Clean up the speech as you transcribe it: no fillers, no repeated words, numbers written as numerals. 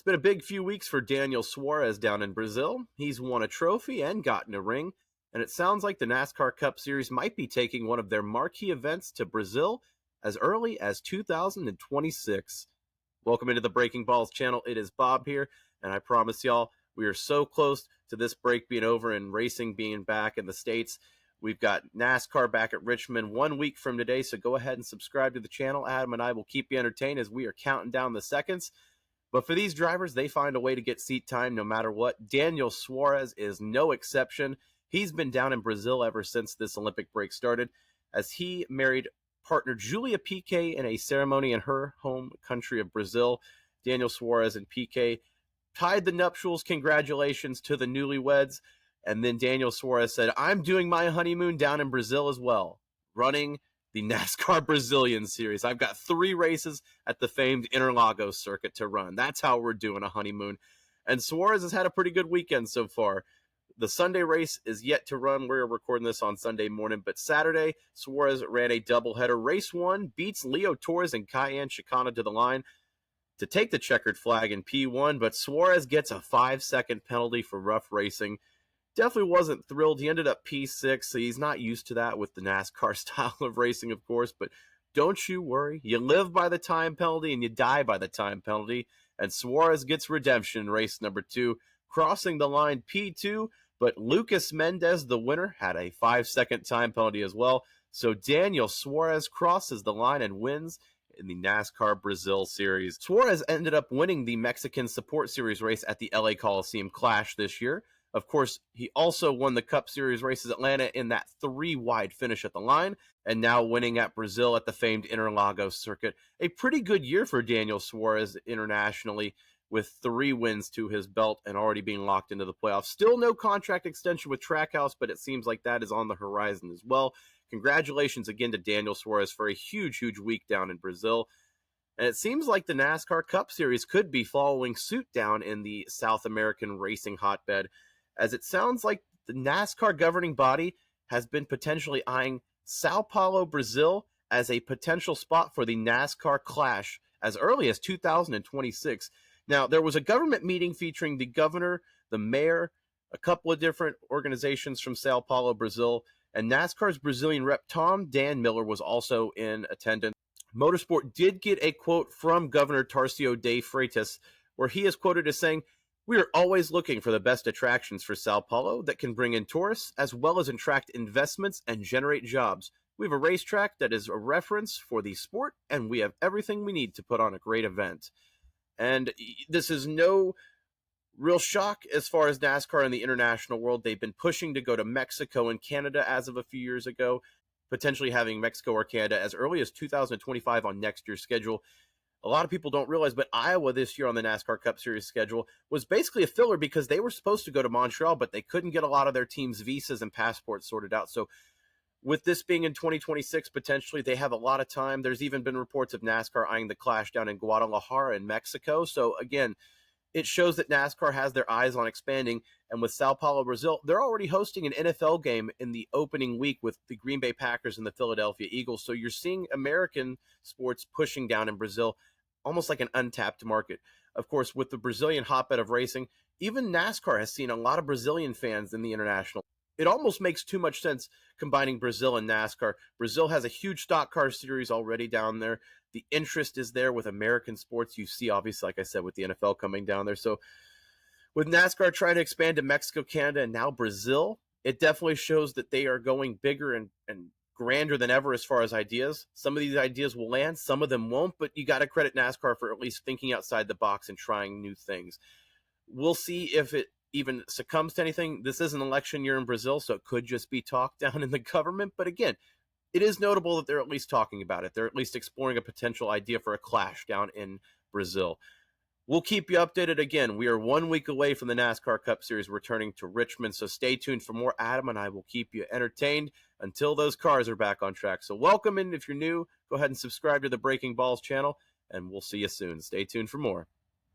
been a big few weeks for Daniel Suarez down in Brazil. He's won a trophy and gotten a ring, and it sounds like the NASCAR Cup Series might be taking one of their marquee events to Brazil as early as 2026. Welcome into the Breaking Balls channel. It is Bob here, and I promise y'all, we are so close to this break being over and racing being back in the States. We've got NASCAR back at Richmond 1 week from today, so go ahead and subscribe to the channel. Adam and I will keep you entertained as we are counting down the seconds. But for these drivers, they find a way to get seat time no matter what. Daniel Suarez is no exception. He's been down in Brazil ever since this Olympic break started, as he married partner Julia Piquet in a ceremony in her home country of Brazil. Daniel Suarez and Piquet tied the nuptials. Congratulations to the newlyweds. And then Daniel Suarez said, I'm doing my honeymoon down in Brazil as well, running the NASCAR Brazilian Series. I've got 3 races at the famed Interlagos circuit to run. That's how we're doing a honeymoon. And Suarez has had a pretty good weekend so far. The Sunday race is yet to run. We're recording this on Sunday morning, but Saturday, Suarez ran a doubleheader. Race 1 beats Leo Torres and Cayenne Chicana to the line to take the checkered flag in P1, but Suarez gets a 5-second penalty for rough racing. Definitely wasn't thrilled. He ended up P6, so he's not used to that with the NASCAR style of racing, of course, but don't you worry. You live by the time penalty and you die by the time penalty, and Suarez gets redemption in race number 2, crossing the line P2, but Lucas Mendez, the winner, had a 5-second time penalty as well, so Daniel Suarez crosses the line and wins in the NASCAR Brazil Series. Suarez ended up winning the Mexican Support Series race at the LA Coliseum Clash this year. Of course, he also won the Cup Series races at Atlanta in that 3-wide finish at the line, and now winning at Brazil at the famed Interlagos circuit. A pretty good year for Daniel Suarez internationally, with 3 wins to his belt and already being locked into the playoffs. Still no contract extension with Trackhouse, but it seems like that is on the horizon as well. Congratulations again to Daniel Suarez for a huge, huge week down in Brazil. And it seems like the NASCAR Cup Series could be following suit down in the South American racing hotbed, as it sounds like the NASCAR governing body has been potentially eyeing Sao Paulo, Brazil as a potential spot for the NASCAR Clash as early as 2026. Now, there was a government meeting featuring the governor, the mayor, a couple of different organizations from Sao Paulo, Brazil, and NASCAR's Brazilian rep Tom Dan Miller was also in attendance. Motorsport did get a quote from Governor Tarcísio de Freitas, where he is quoted as saying, "We are always looking for the best attractions for Sao Paulo that can bring in tourists as well as attract investments and generate jobs. We have a racetrack that is a reference for the sport, and we have everything we need to put on a great event." And this is no real shock as far as NASCAR in the international world. They've been pushing to go to Mexico and Canada as of a few years ago, potentially having Mexico or Canada as early as 2025 on next year's schedule. A lot of people don't realize, but Iowa this year on the NASCAR Cup Series schedule was basically a filler because they were supposed to go to Montreal, but they couldn't get a lot of their teams' visas and passports sorted out. So with this being in 2026, potentially, they have a lot of time. There's even been reports of NASCAR eyeing the Clash down in Guadalajara in Mexico. So again, it shows that NASCAR has their eyes on expanding. And with Sao Paulo, Brazil, they're already hosting an NFL game in the opening week with the Green Bay Packers and the Philadelphia Eagles. So you're seeing American sports pushing down in Brazil, almost like an untapped market. Of course, with the Brazilian hotbed of racing, even NASCAR has seen a lot of Brazilian fans in the international. It almost makes too much sense combining Brazil and NASCAR. Brazil has a huge stock car series already down there. The interest is there with American sports. You see, obviously, like I said, with the NFL coming down there. So with NASCAR trying to expand to Mexico, Canada, and now Brazil, it definitely shows that they are going bigger and grander than ever as far as ideas. Some of these ideas will land, some of them won't, but you got to credit NASCAR for at least thinking outside the box and trying new things. We'll see if it even succumbs to anything. This is an election year in Brazil, so it could just be talk down in the government. But again, it is notable that they're at least talking about it. They're at least exploring a potential idea for a clash down in Brazil. We'll keep you updated again. We are 1 week away from the NASCAR Cup Series returning to Richmond, so stay tuned for more. Adam and I will keep you entertained until those cars are back on track. So welcome in. If you're new, go ahead and subscribe to the Breaking Balls channel, and we'll see you soon. Stay tuned for more.